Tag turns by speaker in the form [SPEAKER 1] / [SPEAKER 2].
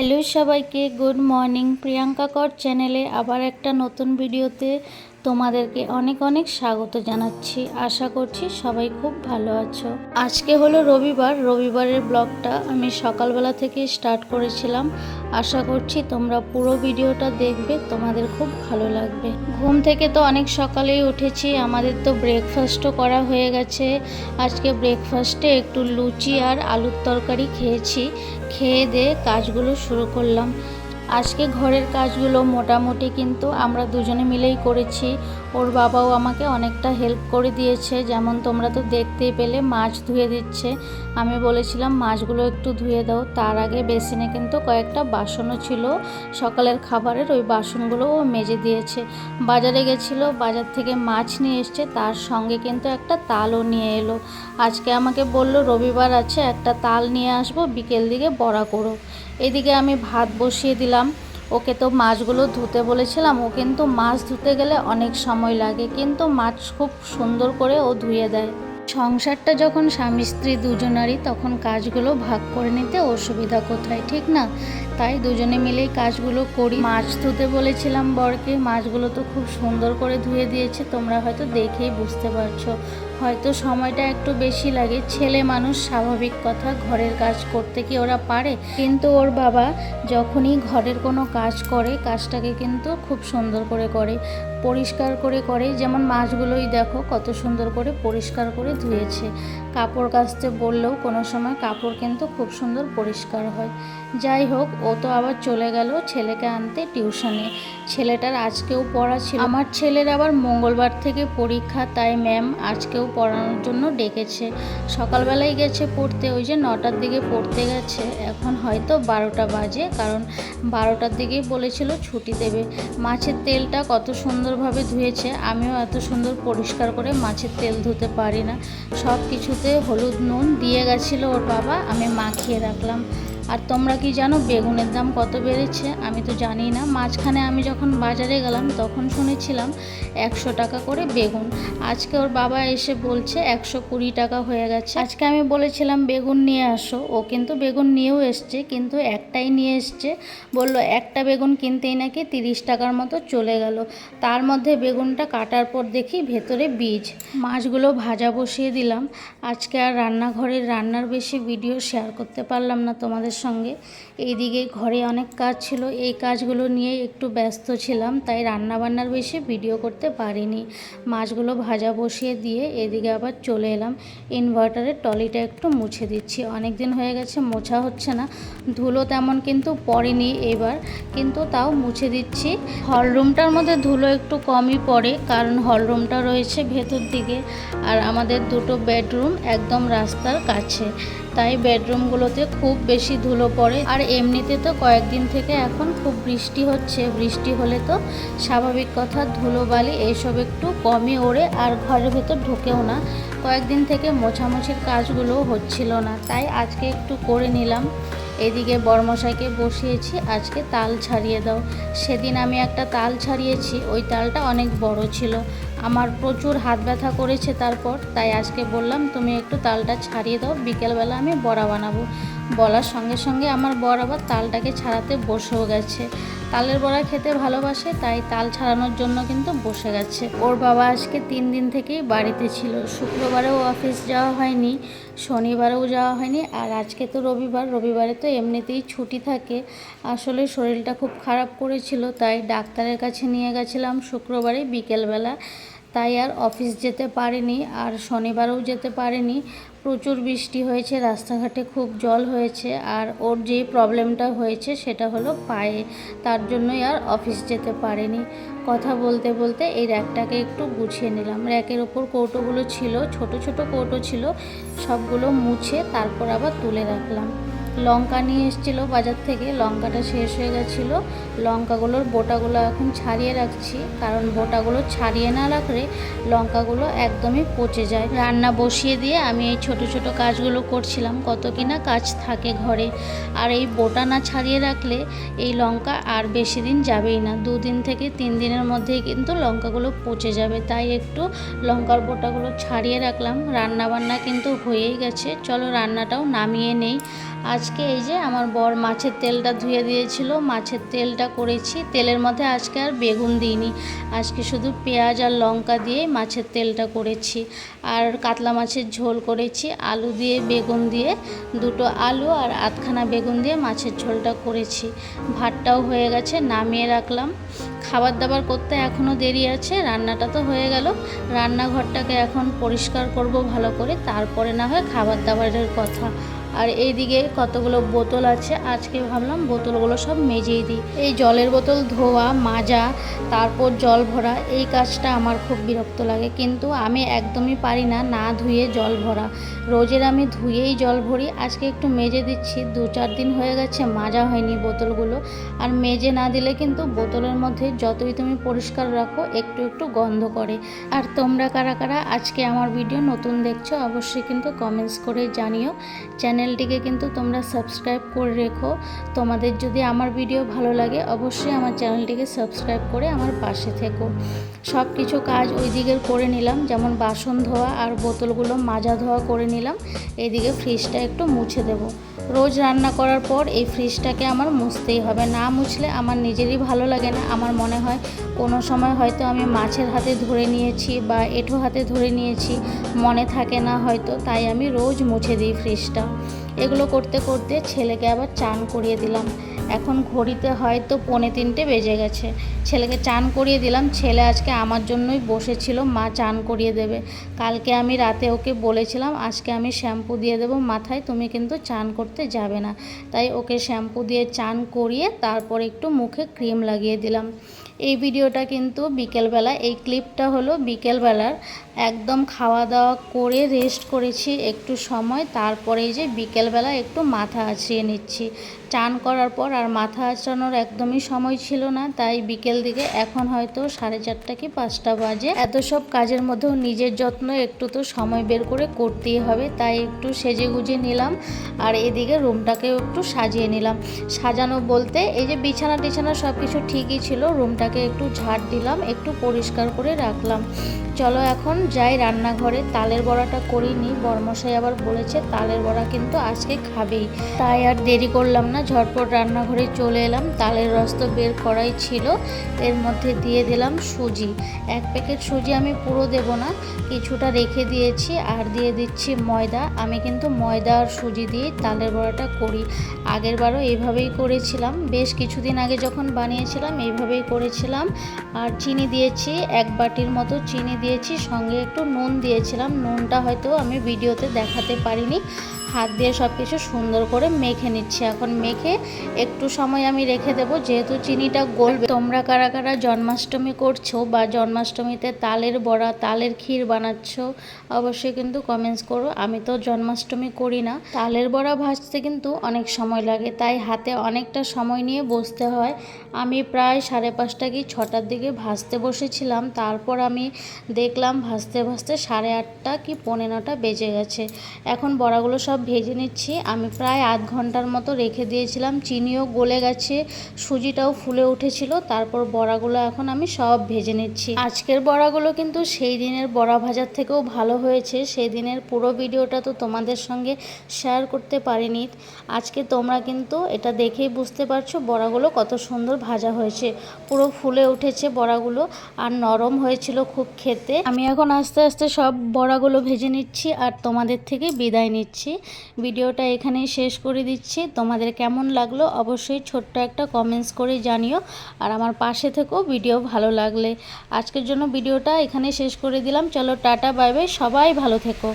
[SPEAKER 1] Hello সবাইকে, good morning. Priyanka কর চ্যানেলে আবার একটা নতুন ভিডিওতে তোমাদেরকে অনেক অনেক স্বাগত জানাচ্ছি। আশা করছি সবাই খুব ভালো আছো। আজকে হলো রবিবার। রবিবারের ব্লগটা আমি সকালবেলা থেকে স্টার্ট করেছিলাম। আশা করছি তোমরা পুরো ভিডিওটা দেখবে, তোমাদের খুব ভালো লাগবে। ঘুম থেকে তো অনেক সকালেই উঠেছি। আমাদের তো ব্রেকফাস্টও করা হয়ে গেছে। আজকে ব্রেকফাস্টে একটু লুচি আর আলুর তরকারি খেয়েছি। খেয়ে দিয়ে কাজগুলো শুরু করলাম। আজকে ঘরের কাজগুলো মোটামুটি কিন্তু আমরা দুজনে মিলেই করেছি। ওর বাবাও আমাকে অনেকটা হেল্প করে দিয়েছে। যেমন তোমরা তো দেখতেই পেলে, মাছ ধুয়ে দিচ্ছে। আমি বলেছিলাম মাছগুলো একটু ধুয়ে দাও। তার আগে বেসিনে কিন্তু কয়েকটা বাসনও ছিল সকালের খাবারের, ওই বাসনগুলো ও মেজে দিয়েছে। বাজারে গেছিলো, বাজার থেকে মাছ নিয়ে এসছে, তার সঙ্গে কিন্তু একটা তালও নিয়ে এলো। আজকে আমাকে বলল রবিবার আছে, একটা তাল নিয়ে আসবো, বিকেল দিকে বড়া করো। এদিকে আমি ভাত বসিয়ে দিলাম। ওকে তো মাছগুলো ধুতে বলেছিলাম। ও কিন্তু মাছ ধুতে গেলে অনেক সময় লাগে, কিন্তু মাছ খুব সুন্দর করে ও ধুয়ে দেয়। সংসারটা যখন স্বামী স্ত্রী দুজনারই, তখন কাজগুলো ভাগ করে নিতে অসুবিধা কোথায়, ঠিক না? তাই দুজনে মিলেই কাজগুলো করি। মাছ ধুতে বলেছিলাম বরকে, মাছগুলো তো খুব সুন্দর করে ধুয়ে দিয়েছে। তোমরা হয়তো দেখেই বুঝতে পারছো। হয়তো সময়টা একটু বেশি লাগে, ছেলে মানুষ, স্বাভাবিক কথা। ঘরের কাজ করতে কি ওরা পারে? কিন্তু ওর বাবা যখনই ঘরের কোনো কাজ করে, কাজটাকে কিন্তু খুব সুন্দর করে করে, পরিষ্কার করে করে। যেমন মাছগুলোই দেখো কত সুন্দর করে পরিষ্কার করে ধুয়েছে। কাপড় কাচতে বললেও কোনো সময় কাপড় কিন্তু খুব সুন্দর পরিষ্কার হয়। যাই হোক, ও তো আবার চলে গেল ছেলেকে আনতে টিউশনে। ছেলেটার আজকেও পড়া ছিল। আমার ছেলের আবার মঙ্গলবার থেকে পরীক্ষা, তাই ম্যাম আজকেও পড়ানোর জন্য ডেকেছে। সকালবেলায় গেছে পড়তে, ওই যে 9টার দিকে পড়তে গেছে। এখন হয়তো 12টা বাজে, কারণ 12টার দিকেই বলেছিল ছুটি দেবে। মাছের তেলটা কত সুন্দরভাবে ধুয়েছে। আমিও এত সুন্দর পরিষ্কার করে মাছের তেল ধুতে পারি না। সব কিছুতে হলুদ নুন দিয়ে গেছিলো ওর বাবা, আমি মাখিয়ে রাখলাম। আর তোমরা কি জানো বেগুনের দাম কত বেড়েছে? আমি তো জানি না। মাঝখানে আমি যখন বাজারে গেলাম তখন শুনেছিলাম 100 টাকা করে বেগুন। আজকে ওর বাবা এসে বলছে 120 টাকা হয়ে গেছে। আজকে আমি বলেছিলাম বেগুন নিয়ে আসো, ও কিন্তু বেগুন নিয়েও এসছে, কিন্তু একটাই নিয়ে এসছে। বলল একটা বেগুন কিনতেই নাকি 30 টাকার মতো চলে গেল। তার মধ্যে বেগুনটা কাটার পর দেখি ভেতরে বীজ। মাছগুলো ভাজা বসিয়ে দিলাম। আজকে আর রান্নাঘরের রান্নার বেশি ভিডিও শেয়ার করতে পারলাম না তোমাদের সঙ্গে। এইদিকে ঘরে অনেক কাজ ছিল, এই কাজগুলো নিয়ে একটু ব্যস্ত ছিলাম, তাই রান্নাবান্নার বেশি ভিডিও করতে পারিনি। মাছগুলো ভাজা বসিয়ে দিয়ে এদিকে আবার চলে এলাম। ইনভার্টারের টলিটা একটু মুছে দিচ্ছি। অনেক দিন হয়ে গেছে মোছা হচ্ছে না। ধুলো তেমন কিন্তু পড়েনি এবার, কিন্তু তাও মুছে দিচ্ছি। হলরুমটার মধ্যে ধুলো একটু কমই পড়ে, কারণ হলরুমটা রয়েছে ভেতর দিকে, আর আমাদের দুটো বেডরুম একদম রাস্তার কাছে, তাই বেডরুমগুলোতে খুব বেশি ধুলো পড়ে। আর এমনিতে তো কয়েকদিন থেকে এখন খুব বৃষ্টি হচ্ছে। বৃষ্টি হলে তো স্বাভাবিক কথা, ধুলোবালি এইসব একটু কমই ওড়ে, আর ঘরের ভেতর ঢোকেও না। কয়েকদিন থেকে মোছামুছির কাজগুলোও হচ্ছিল না, তাই আজকে একটু করে নিলাম। এদিকে বড়মশাইকে বসিয়েছি, আজকে তাল ছাড়িয়ে দাও। সেদিন আমি একটা তাল ছাড়িয়েছি, ওই তালটা অনেক বড় ছিল। আমার প্রচুর হাত ব্যথা করেছে তারপর, তাই আজকে বললাম তুমি একটু তালটা ছাড়িয়ে দাও, বিকেলবেলা আমি বড়া বানাবো। বলার সঙ্গে সঙ্গে আমার বর আবার তালটাকে ছাড়াতে বসেও গেছে। তালের বড়া খেতে ভালোবাসে, তাই তাল ছাড়ানোর জন্য কিন্তু বসে গেছে। ওর বাবা আজকে 3 দিন থেকেই বাড়িতে ছিল। শুক্রবারেও অফিস যাওয়া হয়নি, শনিবারেও যাওয়া হয়নি, আর আজকে তো রবিবার। রবিবারে তো এমনিতেই ছুটি থাকে। আসলে শরীরটা খুব খারাপ করেছিল, তাই ডাক্তারের কাছে নিয়ে গেছিলাম শুক্রবারে বিকেলবেলা। তাই আর অফিস যেতে পারিনি, আর শনিবারেও যেতে পারিনি। প্রচুর বৃষ্টি হয়েছে, রাস্তাঘাটে খুব জল হয়েছে, আর ওর যে প্রবলেমটা হয়েছে সেটা হলো পায়ে, তার জন্যই আর অফিস যেতে পারিনি। কথা বলতে বলতে এই র্যাকটাকে একটু গুছিয়ে নিলাম। র্যাকের ওপর কৌটোগুলো ছিল, ছোট ছোট কৌটো ছিল, সবগুলো মুছে তারপর আবার তুলে রাখলাম। লঙ্কা নিয়ে এসেছিলো বাজার থেকে, লঙ্কাটা শেষ হয়ে গেছিলো। লঙ্কাগুলোর বোটাগুলো এখন ছাড়িয়ে রাখছি, কারণ বোটাগুলো ছাড়িয়ে না রাখলে লঙ্কাগুলো একদমই পচে যায়। রান্না বসিয়ে দিয়ে আমি এই ছোট ছোট কাজগুলো করছিলাম। কত কিনা কাজ থাকে ঘরে, আর এই বোটা না ছাড়িয়ে রাখলে এই লঙ্কা আর বেশি দিন যাবেই না। 2 দিন থেকে 3 দিনের মধ্যেই কিন্তু লঙ্কাগুলো পচে যাবে, তাই একটু লঙ্কার বোটাগুলো ছাড়িয়ে রাখলাম। রান্না বান্না কিন্তু হয়েই গেছে, চলো রান্নাটাও নামিয়ে নেই। আজকে এই যে আমার বর মাছের তেলটা ধুয়ে দিয়েছিল, মাছের তেলটা করেছি। তেলের মধ্যে আজকে আর বেগুন দিইনি, আজকে শুধু পেঁয়াজ আর লঙ্কা দিয়ে মাছের তেলটা করেছি। আর কাতলা মাছের ঝোল করেছি, আলু দিয়ে বেগুন দিয়ে, দুটো আলু আর আধখানা বেগুন দিয়ে মাছের ঝোলটা করেছি। ভাতটাও হয়ে গেছে, নামিয়ে রাখলাম। খাবার দাবার করতে এখনও দেরি আছে, রান্নাটা তো হয়ে গেল। রান্নাঘরটাকে এখন পরিষ্কার করব ভালো করে, তারপরে না হয় খাবার দাবারের কথা। আর এইদিকে কতগুলো বোতল আছে, আজকে ভাবলাম বোতলগুলো সব মেজেই দিই। এই জলের বোতল ধোয়া, মাজা, তারপর জল ভরা, এই কাজটা আমার খুব বিরক্ত লাগে, কিন্তু আমি একদমই পারি না না ধুয়ে জল ভরা। রোজের আমি ধুয়েই জল ভরি, আজকে একটু মেজে দিচ্ছি। 2-4 দিন হয়ে গেছে মাজা হয়নি বোতলগুলো। আর মেজে না দিলে কিন্তু বোতলের মধ্যে যতই তুমি পরিষ্কার রাখো একটু একটু গন্ধ করে। আর তোমরা কারা কারা আজকে আমার ভিডিও নতুন দেখছো অবশ্যই কিন্তু কমেন্টস করে জানিও। চ্যানেলটিকে কিন্তু তোমরা সাবস্ক্রাইব করে রেখো। তোমাদের যদি আমার ভিডিও ভালো লাগে অবশ্যই আমার চ্যানেলটিকে সাবস্ক্রাইব করে আমার পাশে থেকো। সব কিছু কাজ ওই দিকের করে নিলাম, যেমন বাসন ধোয়া আর বোতলগুলো মাজা ধোয়া করে নিলাম। এইদিকে ফ্রিজটা একটু মুছে দেব। রোজ রান্না করার পর এই ফ্রিজটাকে আমার মুছতেই হবে, না মুছলে আমার নিজেরই ভালো লাগে না। আমার মনে হয় কোনো সময় হয়তো আমি মাছের হাতে ধরে নিয়েছি বা এঁঠো হাতে ধরে নিয়েছি, মনে থাকে না হয়তো, তাই আমি রোজ মুছে দিই ফ্রিজটা। এগুলো করতে করতে ছেলেকে আবার চান করিয়ে দিলাম। এখন ঘড়িতে হয়তো 2:45 বেজে গেছে। ছেলেকে চান করিয়ে দিলাম। ছেলে আজকে আমার জন্যই বসেছিল, মা চান করিয়ে দেবে। কালকে আমি রাতে ওকে বলেছিলাম আজকে আমি শ্যাম্পু দিয়ে দেবো মাথায়, তুমি কিন্তু চান করতে যাবে না। তাই ওকে শ্যাম্পু দিয়ে চান করিয়ে তারপর একটু মুখে ক্রিম লাগিয়ে দিলাম। এই ভিডিওটা কিন্তু বিকেলবেলা, এই ক্লিপটা হলো বিকেলবেলার। একদম খাওয়া দাওয়া করে রেস্ট করেছি একটু সময়, তারপরে যে বিকেলবেলা একটু মাথা আঁচড়িয়ে নিচ্ছি। চান করার পর আর মাথা আঁচড়ানোর একদমই সময় ছিল না, তাই বিকেল দিকে এখন হয়তো 4:30 কি 5টা বাজে। এত সব কাজের মধ্যেও নিজের যত্ন একটু তো সময় বের করে করতেই হবে, তাই একটু সেজে গুজে নিলাম। আর এদিকে রুমটাকেও একটু সাজিয়ে নিলাম। সাজানো বলতে এই যে বিছানা টিছানা সব কিছু ঠিকই ছিল, রুমটাকে একটু ঝাড় দিলাম, একটু পরিষ্কার করে রাখলাম। চলো এখন যাই রান্নাঘরে। তালের বড়াটা করিনি, বরমশাই আবার বলেছে তালের বড়া কিন্তু আজকে খাবেই, তাই আর দেরি করলাম না, ঝটপট রান্নাঘরে চলে এলাম। তালের রস তো বের করাই ছিল, এর মধ্যে দিয়ে দিলাম সুজি। 1 প্যাকেট সুজি আমি পুরো দেব না, কিছুটা রেখে দিয়েছি। আর দিয়ে দিচ্ছি ময়দা। আমি কিন্তু ময়দা আর সুজি দিয়ে তালের বড়াটা করি, আগের বারও এইভাবেই করেছিলাম। বেশ কিছুদিন আগে যখন বানিয়েছিলাম এইভাবেই করেছিলাম। আর চিনি দিয়েছি, 1 বাটির মতো চিনি দিয়েছি, সঙ্গে একটু নুন দিয়েছিলাম। নুনটা হয়তো আমি ভিডিওতে দেখাতে পারিনি। হাত দিয়ে সব কিছু সুন্দর করে মেখে নিচ্ছি। এখন মেখে একটু সময় আমি রেখে দেব, যেহেতু চিনিটা গলবে। তোমরা কারা কারা জন্মাষ্টমী করছো বা জন্মাষ্টমীতে তালের বড়া, তালের ক্ষীর বানাচ্ছ অবশ্যই কিন্তু কমেন্টস করো। আমি তো জন্মাষ্টমী করি না। তালের বড়া ভাজতে কিন্তু অনেক সময় লাগে, তাই হাতে অনেকটা সময় নিয়ে বসতে হয়। আমি প্রায় 5:30 কি 6টার দিকে ভাজতে বসেছিলাম, তারপর আমি দেখলাম ভাজতে ভাজতে 8:30 কি 9:45 বেজে গেছে। এখন বড়াগুলো সব ভেজে নিচ্ছি। আমি প্রায় আধ ঘন্টার মতো রেখে দিয়েছিলাম, চিনিও গলে গেছে, সুজিটাও ফুলে উঠেছিল। তারপর বড়াগুলো এখন আমি সব ভেজে নিচ্ছি। আজকের বড়াগুলো কিন্তু সেই দিনের বড়া ভাজার থেকেও ভালো হয়েছে। সেই দিনের পুরো ভিডিওটা তো তোমাদের সঙ্গে শেয়ার করতে পারিনি। আজকে তোমরা কিন্তু এটা দেখেই বুঝতে পারছো বড়াগুলো কত সুন্দর ভাজা হয়েছে, পুরো ফুলে উঠেছে বড়াগুলো, আর নরম হয়েছিল খুব খেতে। আমি এখন আস্তে আস্তে সব বড়াগুলো ভেজে নিচ্ছি আর তোমাদের থেকে বিদায় নিচ্ছি। ভিডিওটা এখানেই শেষ করে দিচ্ছি। তোমাদের কেমন লাগলো অবশ্যই ছোট্ট একটা কমেন্টস করে জানিও, আর আমার পাশে থেকো ভিডিও ভালো লাগলে। আজকের জন্য ভিডিওটা এখানে শেষ করে দিলাম। চলো টাটা, বাই বাই, সবাই ভালো থেকো।